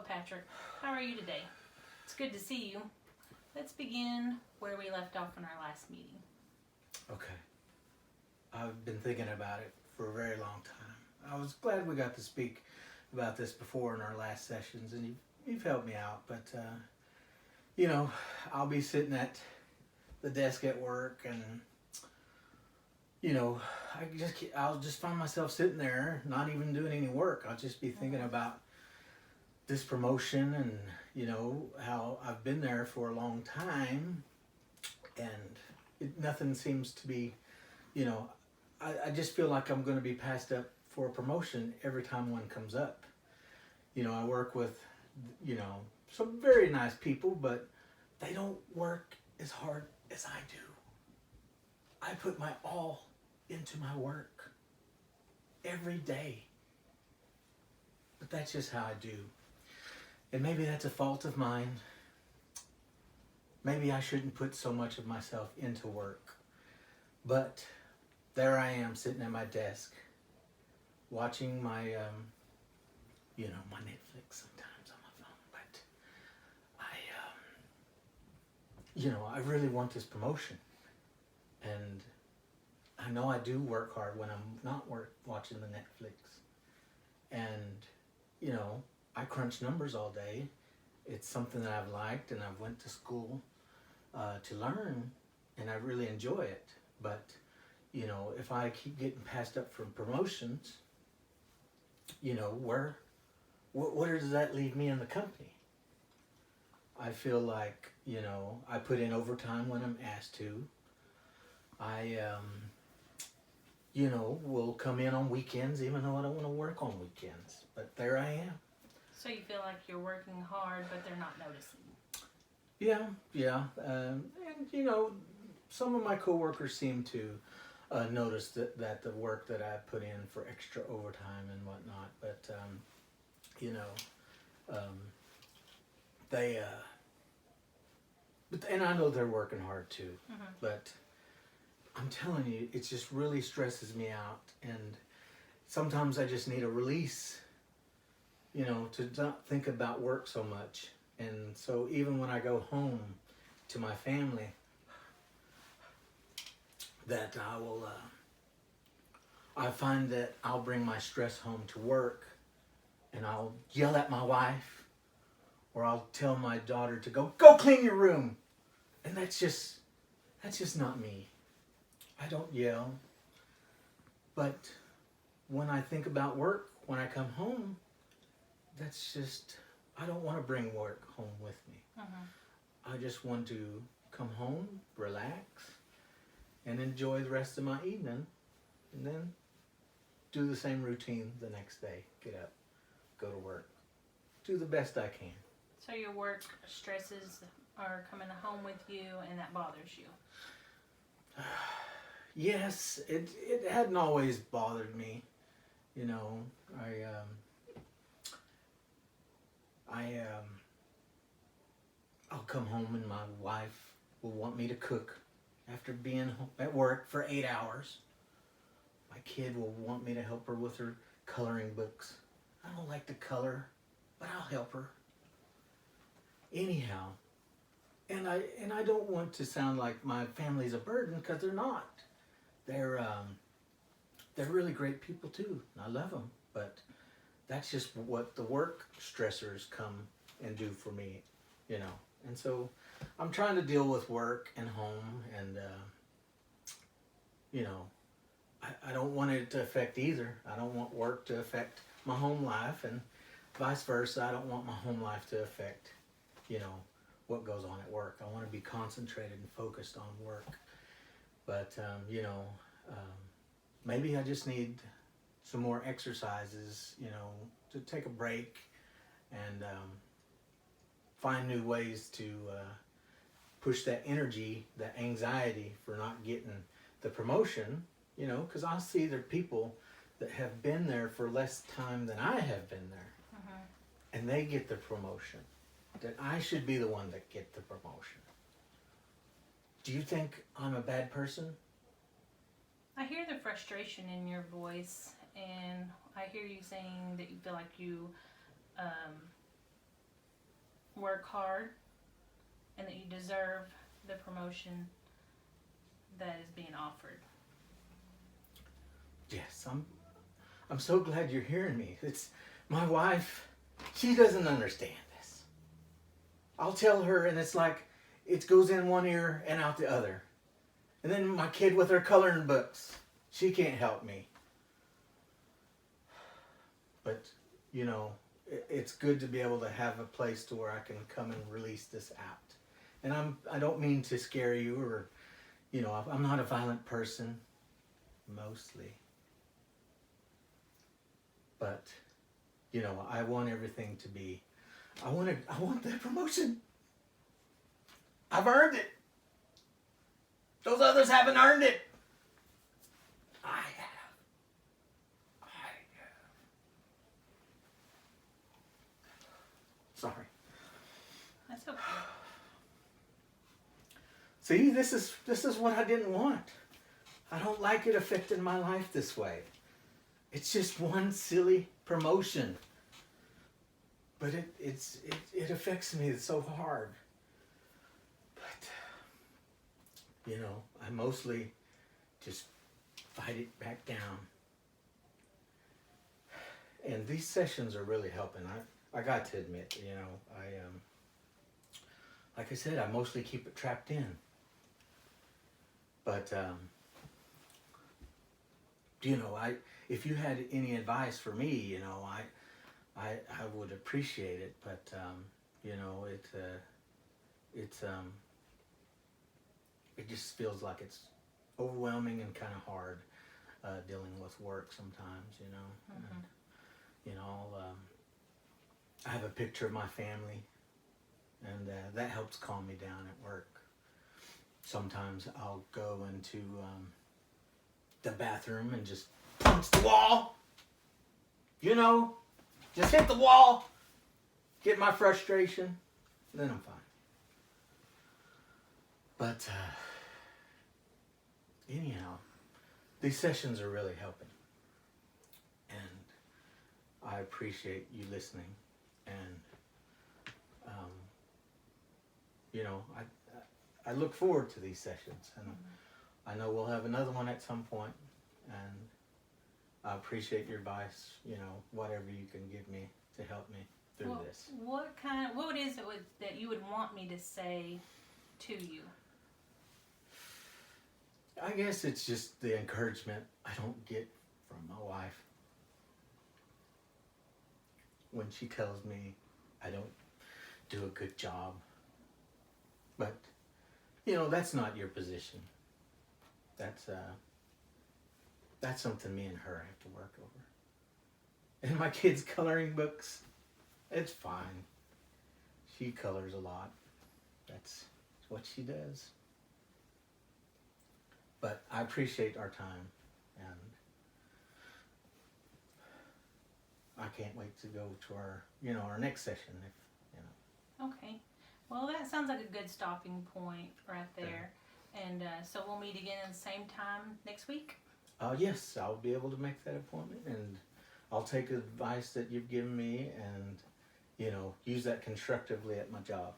Patrick. How are you today? It's good to see you. Let's begin where we left off in our last meeting. Okay. I've been thinking about it for a very long time. I was glad we got to speak about this before in our last sessions, and you've helped me out. But, I'll be sitting at the desk at work, and, I'll just find myself sitting there, not even doing any work. I'll just be thinking about this promotion and, how I've been there for a long time, and nothing seems to be, I just feel like I'm going to be passed up for a promotion every time one comes up. I work with, some very nice people, but they don't work as hard as I do. I put my all into my work every day. But that's just how I do. And maybe that's a fault of mine. Maybe I shouldn't put so much of myself into work. But there I am sitting at my desk watching my, my Netflix sometimes on my phone. But I really want this promotion. And I know I do work hard when I'm not watching the Netflix. And, I crunch numbers all day. It's something that I've liked, and I've went to school to learn, and I really enjoy it. But, if I keep getting passed up for promotions, where does that leave me in the company? I feel like, I put in overtime when I'm asked to. I, will come in on weekends even though I don't want to work on weekends. But there I am. So you feel like you're working hard, but they're not noticing. Yeah. And, some of my coworkers seem to notice that the work that I put in for extra overtime and whatnot. But, and I know they're working hard too. Mm-hmm. But I'm telling you, it just really stresses me out. And sometimes I just need a release, to not think about work so much. And so even when I go home to my family, that I find that I'll bring my stress home to work, and I'll yell at my wife, or I'll tell my daughter to go clean your room. And that's just not me. I don't yell. But when I think about work, when I come home, I don't want to bring work home with me. Mm-hmm. I just want to come home, relax, and enjoy the rest of my evening, and then do the same routine the next day. Get up, go to work, do the best I can. So your work stresses are coming home with you, and that bothers you? Yes, it hadn't always bothered me. I'll come home and my wife will want me to cook after being at work for 8 hours. My kid will want me to help her with her coloring books. I don't like to color, but I'll help her. Anyhow, and I don't want to sound like my family's a burden, because they're not. They're really great people too, and I love them. But that's just what the work stressors come and do for me, And so I'm trying to deal with work and home, and I don't want it to affect either. I don't want work to affect my home life, and vice versa. I don't want my home life to affect, what goes on at work. I want to be concentrated and focused on work. But, maybe I just need some more exercises, to take a break and find new ways to push that energy, that anxiety for not getting the promotion, because I see there are people that have been there for less time than I have been there. Mm-hmm. And they get the promotion. That I should be the one that get the promotion. Do you think I'm a bad person? I hear the frustration in your voice, and I hear you saying that you feel like you work hard and that you deserve the promotion that is being offered. Yes, I'm so glad you're hearing me. It's my wife, she doesn't understand this. I'll tell her and it's like it goes in one ear and out the other. And then my kid with her coloring books, she can't help me. But, you know, it's good to be able to have a place to where I can come and release this out. And I don't mean to scare you or, you know, I'm not a violent person, mostly. But, you know, I want everything to be, I want that promotion. I've earned it. Those others haven't earned it. I have. Sorry. That's okay. See, this is what I didn't want. I don't like it affecting my life this way. It's just one silly promotion. But it affects me so hard. But, you know, I mostly just fight it back down. And these sessions are really helping. I got to admit, you know, like I said, I mostly keep it trapped in. But, you know, if you had any advice for me, you know, I would appreciate it. But, you know, it just feels like it's overwhelming and kind of hard dealing with work sometimes, you know. Mm-hmm. And, you know, I have a picture of my family, and that helps calm me down at work. Sometimes I'll go into the bathroom and just punch the wall. You know, just hit the wall, get my frustration, then I'm fine. But anyhow, these sessions are really helping. And I appreciate you listening. And, you know, I look forward to these sessions. And I know we'll have another one at some point. And I appreciate your advice, you know, whatever you can give me to help me through this. What is it that you would want me to say to you? I guess it's just the encouragement I don't get from my wife when she tells me I don't do a good job. But, you know, that's not your position. That's something me and her have to work over. And my kids' coloring books, it's fine. She colors a lot. That's what she does. But I appreciate our time, and I can't wait to go to our next session. Okay. Well, that sounds like a good stopping point right there. And so we'll meet again at the same time next week? Yes, I'll be able to make that appointment, and I'll take advice that you've given me and, you know, use that constructively at my job.